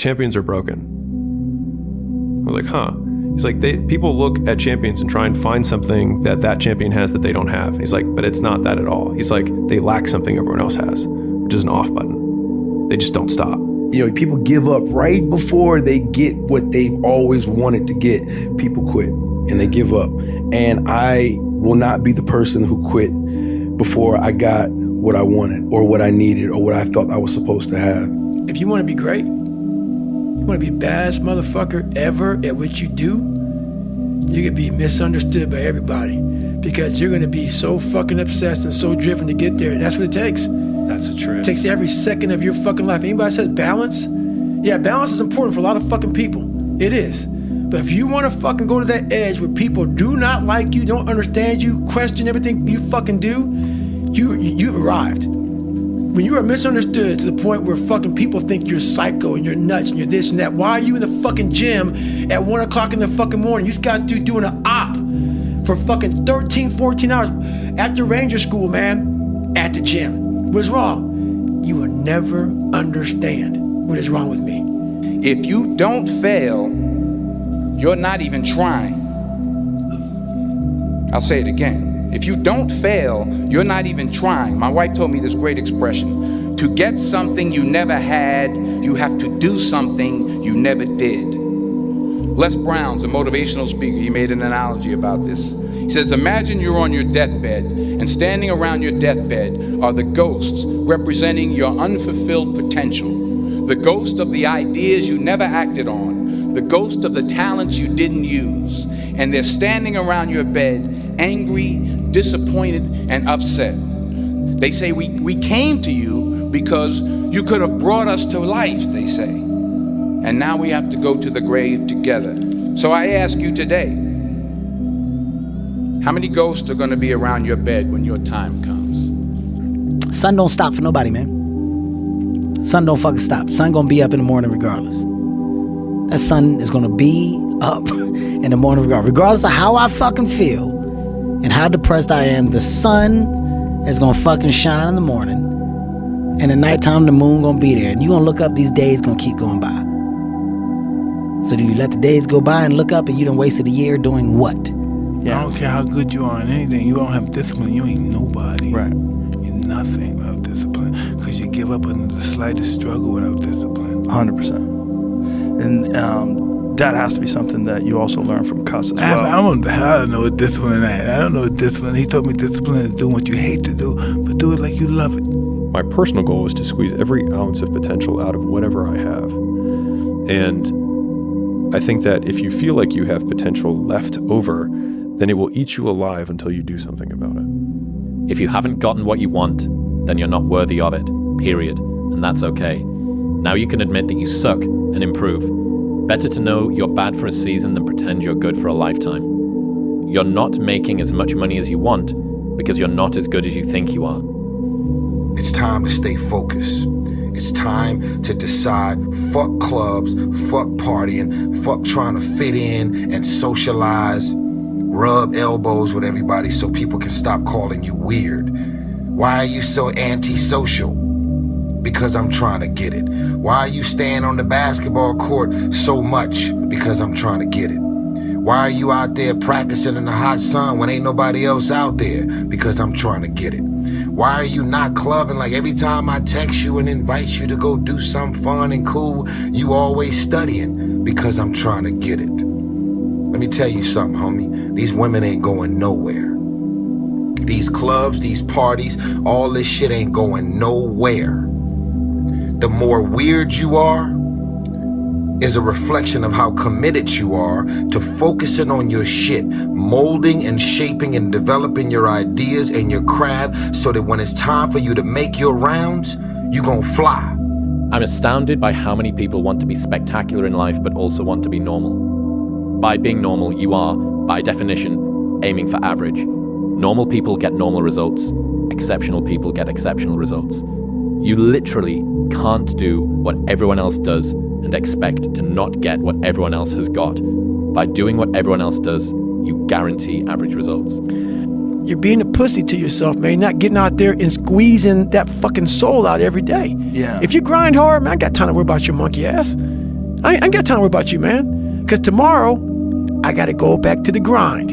champions are broken. I was like, huh. He's like, people look at champions and try and find something that champion has that they don't have. He's like, but it's not that at all. He's like, they lack something everyone else has, which is an off button. They just don't stop. You know, people give up right before they get what they've always wanted to get. People quit and they give up. And I will not be the person who quit before I got what I wanted or what I needed or what I felt I was supposed to have. If you want to be great, you want to be the baddest motherfucker ever at what you do, you're going to be misunderstood by everybody because you're going to be so fucking obsessed and so driven to get there. That's what it takes. That's the truth. It takes every second of your fucking life. Anybody says balance? Yeah, balance is important for a lot of fucking people. It is. But if you want to fucking go to that edge where people do not like you, don't understand you, question everything you fucking do, you've arrived. When you are misunderstood to the point where fucking people think you're psycho and you're nuts and you're this and that, why are you in the fucking gym at 1 o'clock in the fucking morning? You just got to doing an op for fucking 13, 14 hours after Ranger School, man, at the gym. What is wrong? You will never understand what is wrong with me. If you don't fail, you're not even trying. I'll say it again. If you don't fail, you're not even trying. My wife told me this great expression. To get something you never had, you have to do something you never did. Les Brown's a motivational speaker. He made an analogy about this. He says, imagine you're on your deathbed, and standing around your deathbed are the ghosts representing your unfulfilled potential, the ghost of the ideas you never acted on, the ghost of the talents you didn't use, and they're standing around your bed, angry, disappointed, and upset. They say, we came to you because you could have brought us to life, they say. And now we have to go to the grave together. So I ask you today, how many ghosts are going to be around your bed when your time comes? Sun don't stop for nobody, man. Sun don't fucking stop. Sun gonna be up in the morning regardless. That sun is gonna be up in the morning regardless of how I fucking feel and how depressed I am. The sun is gonna fucking shine in the morning, and at nighttime the moon gonna be there, and you gonna look up, these days gonna keep going by. So do you let the days go by and look up and you done wasted a year doing what? Yeah. I don't care how good you are in anything. You don't have discipline, you ain't nobody. Right. You're nothing without discipline. Because you give up under the slightest struggle without discipline. 100%. And that has to be something that you also learn from Cuss as well. I don't know what discipline is. I don't know what discipline. He told me discipline is doing what you hate to do, but do it like you love it. My personal goal is to squeeze every ounce of potential out of whatever I have. And I think that if you feel like you have potential left over, then it will eat you alive until you do something about it. If you haven't gotten what you want, then you're not worthy of it, period. And that's okay. Now you can admit that you suck and improve. Better to know you're bad for a season than pretend you're good for a lifetime. You're not making as much money as you want because you're not as good as you think you are. It's time to stay focused. It's time to decide, fuck clubs, fuck partying, fuck trying to fit in and socialize, rub elbows with everybody so people can stop calling you weird. Why are you so antisocial? Because I'm trying to get it. Why are you staying on the basketball court so much? Because I'm trying to get it. Why are you out there practicing in the hot sun when ain't nobody else out there? Because I'm trying to get it. Why are you not clubbing like every time I text you and invite you to go do something fun and cool, you always studying? Because I'm trying to get it. Let me tell you something, homie. These women ain't going nowhere. These clubs, these parties, all this shit ain't going nowhere. The more weird you are is a reflection of how committed you are to focusing on your shit, molding and shaping and developing your ideas and your craft so that when it's time for you to make your rounds, you gon' fly. I'm astounded by how many people want to be spectacular in life but also want to be normal. By being normal, you are, by definition, aiming for average. Normal people get normal results. Exceptional people get exceptional results. You literally can't do what everyone else does and expect to not get what everyone else has got. By doing what everyone else does, you guarantee average results. You're being a pussy to yourself, man. You're not getting out there and squeezing that fucking soul out every day. Yeah. If you grind hard, man, I got time to worry about your monkey ass. I ain't got time to worry about you, man. Because tomorrow, I got to go back to the grind.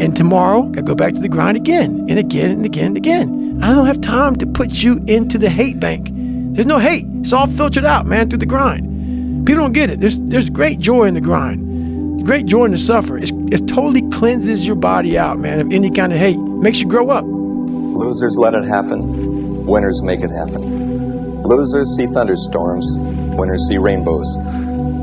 And tomorrow, I got to go back to the grind again and again and again and again. I don't have time to put you into the hate bank. There's no hate. It's all filtered out, man, through the grind. People don't get it. There's great joy in the grind. Great joy in the suffer. It totally cleanses your body out, man, of any kind of hate. Makes you grow up. Losers let it happen. Winners make it happen. Losers see thunderstorms. Winners see rainbows.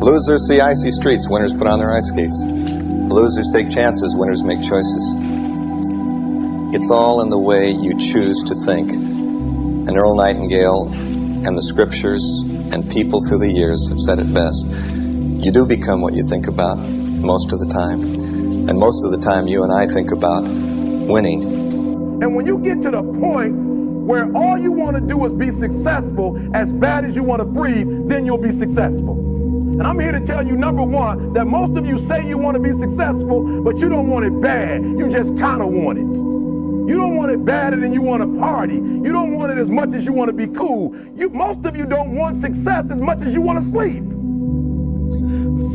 Losers see icy streets. Winners put on their ice skates. Losers take chances. Winners make choices. It's all in the way you choose to think. And Earl Nightingale and the scriptures and people through the years have said it best. You do become what you think about most of the time. And most of the time you and I think about winning. And when you get to the point where all you want to do is be successful, as bad as you want to breathe, then you'll be successful. And I'm here to tell you, number one, that most of you say you want to be successful, but you don't want it bad. You just kind of want it. You don't want it badder than you want to party. You don't want it as much as you want to be cool. Most of you don't want success as much as you want to sleep.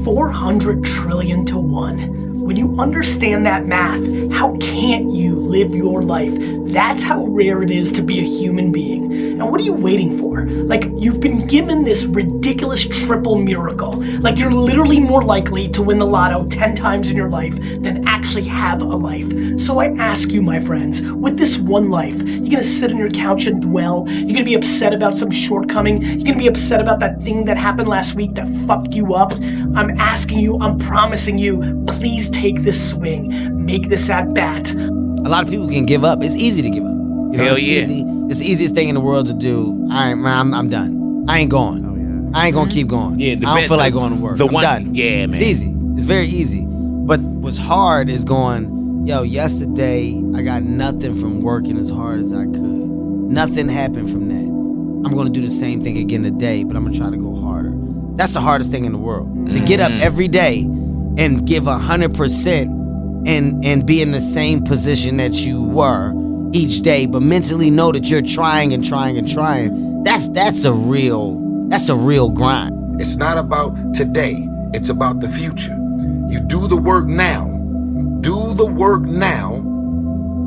400 trillion to 1. When you understand that math, how can't you live your life? That's how rare it is to be a human being. And what are you waiting for? Like, you've been given this ridiculous triple miracle. Like, you're literally more likely to win the lotto 10 times in your life than actually have a life. So I ask you, my friends, with this one life, you're gonna sit on your couch and dwell? You're gonna be upset about some shortcoming? You're gonna be upset about that thing that happened last week that fucked you up? I'm asking you, I'm promising you, please take this swing. Make this at bat. A lot of people can give up. It's easy to give up. You know, Hell it's yeah. easy. It's the easiest thing in the world to do. I'm done. I ain't going. I ain't gonna keep going. Yeah, I don't feel like going to work. I'm done. Yeah, man. It's easy. It's very easy. But what's hard is going, yo, yesterday I got nothing from working as hard as I could. Nothing happened from that. I'm gonna do the same thing again today, but I'm gonna try to go harder. That's the hardest thing in the world. To get up every day and give 100% and be in the same position that you were each day, but mentally know that you're trying and trying and trying. That's a real grind. It's not about today, it's about the future. You do the work now. Do the work now,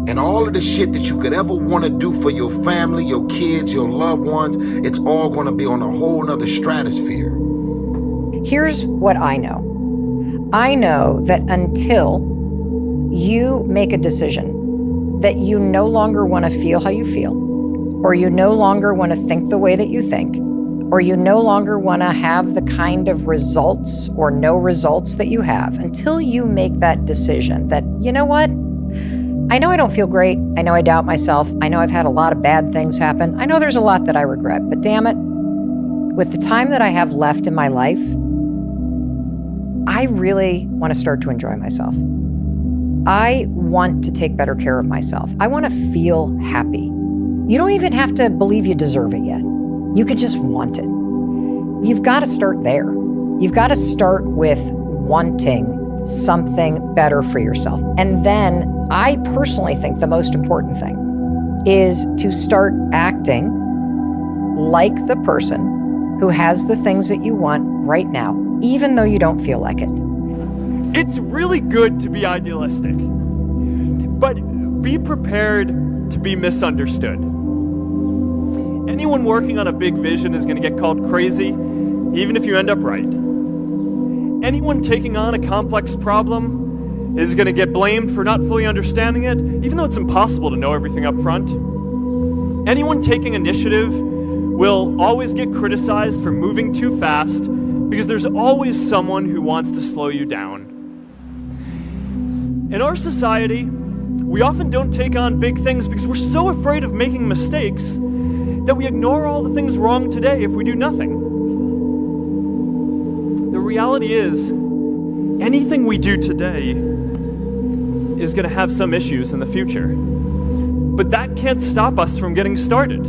and all of the shit that you could ever want to do for your family, your kids, your loved ones, it's all going to be on a whole nother stratosphere. Here's what I know. I know that until you make a decision that you no longer want to feel how you feel, or you no longer want to think the way that you think, or you no longer want to have the kind of results or no results that you have, until you make that decision that, you know what? I know I don't feel great. I know I doubt myself. I know I've had a lot of bad things happen. I know there's a lot that I regret, but damn it, with the time that I have left in my life, I really want to start to enjoy myself. I want to take better care of myself. I want to feel happy. You don't even have to believe you deserve it yet. You could just want it. You've got to start there. You've got to start with wanting something better for yourself. And then I personally think the most important thing is to start acting like the person who has the things that you want right now, even though you don't feel like it. It's really good to be idealistic, but be prepared to be misunderstood. Anyone working on a big vision is going to get called crazy, even if you end up right. Anyone taking on a complex problem is going to get blamed for not fully understanding it, even though it's impossible to know everything up front. Anyone taking initiative will always get criticized for moving too fast, because there's always someone who wants to slow you down. In our society, we often don't take on big things because we're so afraid of making mistakes that we ignore all the things wrong today if we do nothing. The reality is, anything we do today is going to have some issues in the future. But that can't stop us from getting started.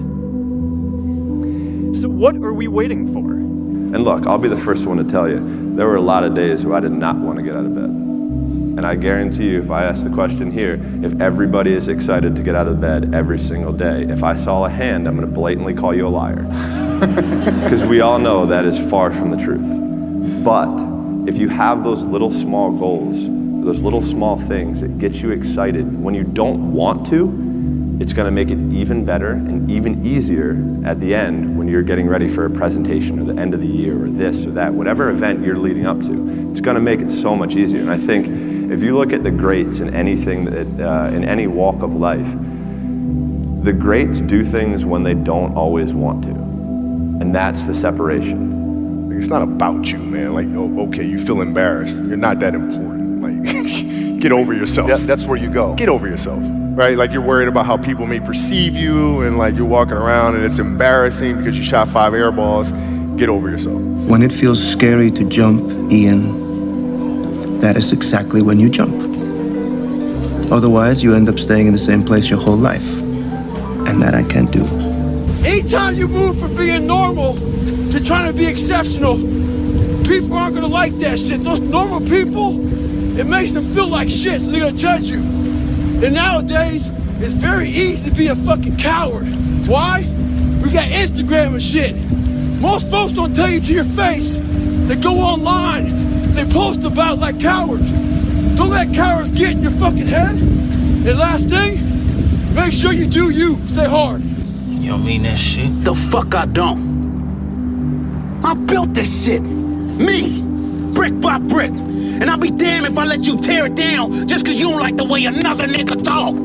So what are we waiting for? And look, I'll be the first one to tell you, there were a lot of days where I did not want to get out of bed. And I guarantee you, if I ask the question here, if everybody is excited to get out of bed every single day, if I saw a hand, I'm going to blatantly call you a liar. Because we all know that is far from the truth. But if you have those little small goals, those little small things that get you excited when you don't want to, it's gonna make it even better and even easier at the end when you're getting ready for a presentation or the end of the year or this or that, whatever event you're leading up to. It's gonna make it so much easier. And I think if you look at the greats in anything, in any walk of life, the greats do things when they don't always want to. And that's the separation. It's not about you, man. Like, oh, okay, you feel embarrassed. You're not that important. Like, get over yourself. That's where you go. Get over yourself, right? Like, you're worried about how people may perceive you, and like you're walking around and it's embarrassing because you shot 5 air balls. Get over yourself. When it feels scary to jump, Ian, that is exactly when you jump. Otherwise, you end up staying in the same place your whole life. And that I can't do. Anytime you move from being normal to trying to be exceptional, people aren't gonna like that shit. Those normal people, it makes them feel like shit, so they're gonna judge you. And nowadays, it's very easy to be a fucking coward. Why? We got Instagram and shit. Most folks don't tell you to your face. They go online, they post about like cowards. Don't let cowards get in your fucking head. And last thing, make sure you do you. Stay hard. You don't mean that shit? The fuck I don't. I built this shit. Me. Brick by brick. And I'll be damned if I let you tear it down just because you don't like the way another nigga talk.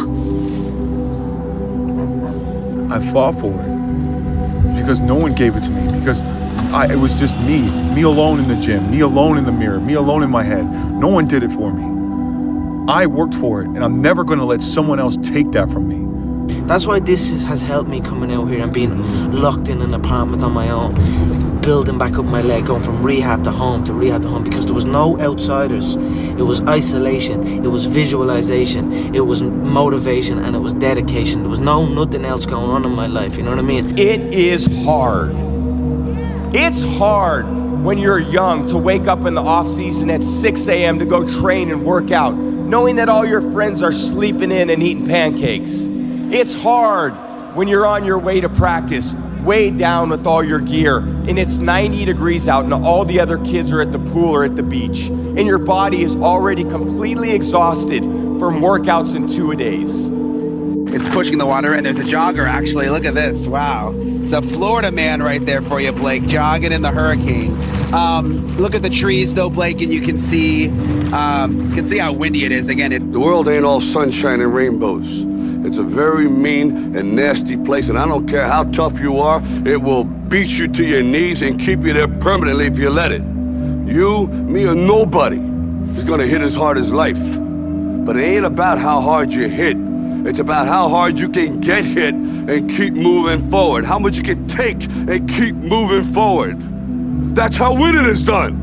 I fought for it because no one gave it to me, because it was just me alone in the gym, me alone in the mirror, me alone in my head. No one did it for me. I worked for it, and I'm never gonna let someone else take that from me. That's why this has helped me coming out here and being locked in an apartment on my own, building back up my leg, going from rehab to home, because there was no outsiders. It was isolation, it was visualization, it was motivation, and it was dedication. There was nothing else going on in my life, you know what I mean? It is hard. It's hard when you're young to wake up in the off season at 6 a.m. to go train and work out, knowing that all your friends are sleeping in and eating pancakes. It's hard when you're on your way to practice, weighed down with all your gear, and it's 90 degrees out and all the other kids are at the pool or at the beach, and your body is already completely exhausted from workouts in 2-a-days. It's pushing the water, and there's a jogger, actually. Look at this. Wow. It's a Florida man right there for you, Blake, jogging in the hurricane. Look at the trees, though, Blake, and you can see how windy it is. Again, the world ain't all sunshine and rainbows. It's a very mean and nasty place, and I don't care how tough you are, it will beat you to your knees and keep you there permanently if you let it. You, me, or nobody is gonna hit as hard as life. But it ain't about how hard you hit. It's about how hard you can get hit and keep moving forward. How much you can take and keep moving forward. That's how winning is done.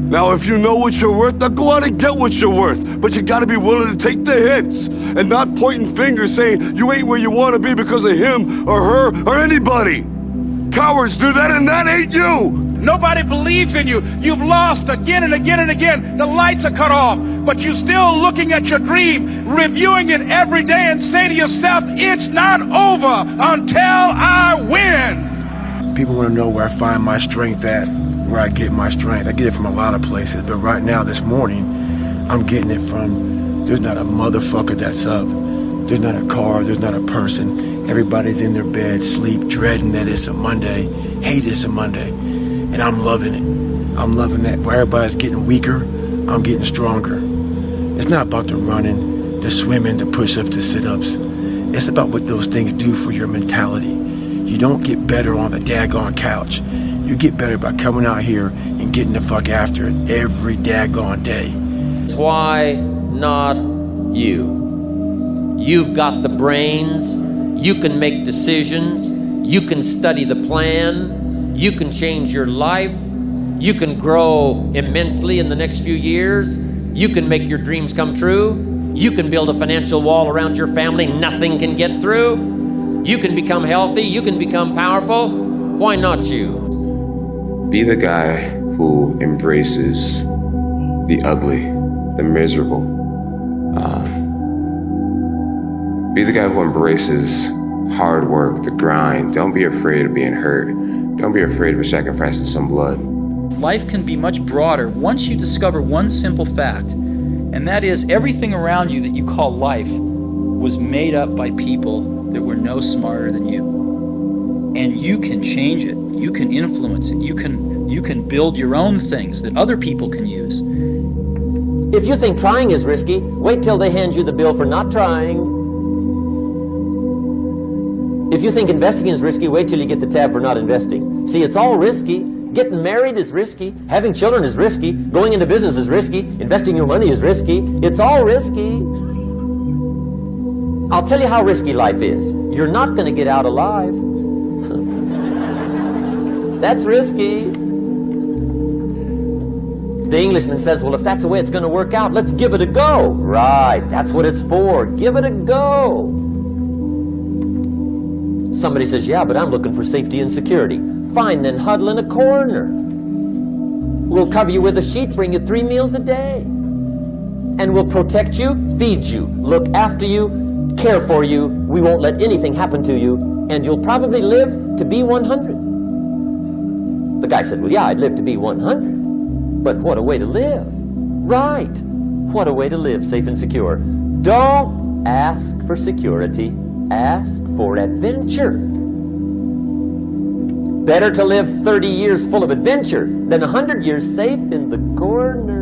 Now, if you know what you're worth, now go out and get what you're worth. But you gotta be willing to take the hits and not pointing fingers saying you ain't where you wanna be because of him or her or anybody. Cowards do that, and that ain't you. Nobody believes in you. You've lost again and again and again. The lights are cut off, but you're still looking at your dream, reviewing it every day and say to yourself, it's not over until I win. People want to know where I find my strength at, where I get my strength. I get it from a lot of places, but right now, this morning, I'm getting it from, there's not a motherfucker that's up. There's not a car, there's not a person. Everybody's in their bed, sleep, dreading that it's a Monday, hate it's a Monday. And I'm loving it. I'm loving that. Where everybody's getting weaker, I'm getting stronger. It's not about the running, the swimming, the push-ups, the sit-ups. It's about what those things do for your mentality. You don't get better on the daggone couch. You get better by coming out here and getting the fuck after it every daggone day. Why not you? You've got the brains. You can make decisions. You can study the plan. You can change your life. You can grow immensely in the next few years. You can make your dreams come true. You can build a financial wall around your family nothing can get through. You can become healthy. You can become powerful. Why not you? Be the guy who embraces the ugly, the miserable. Be the guy who embraces hard work, the grind. Don't be afraid of being hurt. Don't be afraid of sacrificing some blood. life can be much broader once you discover one simple fact, and that is everything around you that you call life was made up by people that were no smarter than you. And you can change it. You can influence it. You can build your own things that other people can use. If you think trying is risky, wait till they hand you the bill for not trying. If you think investing is risky, wait till you get the tab for not investing. See, it's all risky. Getting married is risky. Having children is risky. Going into business is risky. Investing your money is risky. It's all risky. I'll tell you how risky life is. You're not going to get out alive. That's risky. The Englishman says, well, if that's the way it's going to work out, let's give it a go. Right, that's what it's for. Give it a go. Somebody says, yeah, but I'm looking for safety and security. Fine, then huddle in a corner. We'll cover you with a sheet, bring you 3 meals a day. And we'll protect you, feed you, look after you, care for you. We won't let anything happen to you. And you'll probably live to be 100. The guy said, well, yeah, I'd live to be 100. But what a way to live. Right. What a way to live, safe and secure. Don't ask for security. Ask for adventure. Better to live 30 years full of adventure than 100 years safe in the corner.